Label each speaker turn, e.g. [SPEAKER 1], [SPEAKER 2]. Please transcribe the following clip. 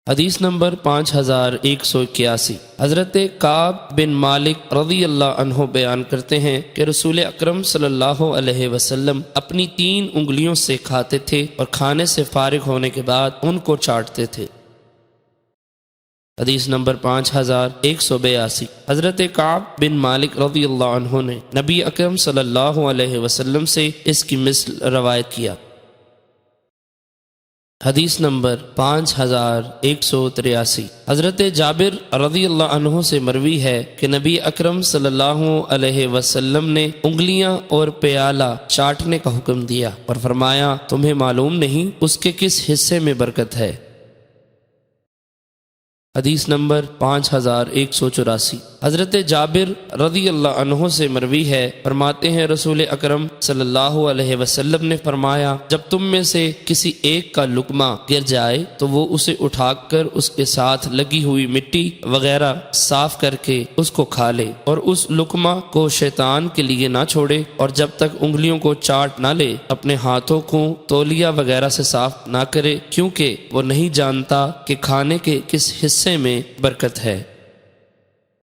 [SPEAKER 1] حدیث نمبر 5181۔ حضرت کعب بن مالک رضی اللہ عنہ بیان کرتے ہیں کہ رسول اکرم صلی اللہ علیہ وسلم اپنی 3 انگلیوں سے کھاتے تھے اور کھانے سے فارغ ہونے کے بعد ان کو چاٹتے تھے۔ حدیث نمبر 5182۔ حضرت کعب بن مالک رضی اللہ عنہ نے نبی اکرم صلی اللہ علیہ وسلم سے اس کی مثل روایت کیا۔ حدیث نمبر 5183۔ حضرت جابر رضی اللہ عنہ سے مروی ہے کہ نبی اکرم صلی اللہ علیہ وسلم نے انگلیاں اور پیالہ چاٹنے کا حکم دیا اور فرمایا، تمہیں معلوم نہیں اس کے کس حصے میں برکت ہے۔ حدیث نمبر 5184۔ حضرت جابر رضی اللہ عنہ سے مروی ہے، فرماتے ہیں رسول اکرم صلی اللہ علیہ وسلم نے فرمایا، جب تم میں سے کسی ایک کا لقمہ گر جائے تو وہ اسے اٹھا کر اس کے ساتھ لگی ہوئی مٹی وغیرہ صاف کر کے اس کو کھا لے، اور اس لقمہ کو شیطان کے لیے نہ چھوڑے، اور جب تک انگلیوں کو چاٹ نہ لے اپنے ہاتھوں کو تولیہ وغیرہ سے صاف نہ کرے، کیونکہ وہ نہیں جانتا کہ کھانے کے کس حصے میں برکت ہے۔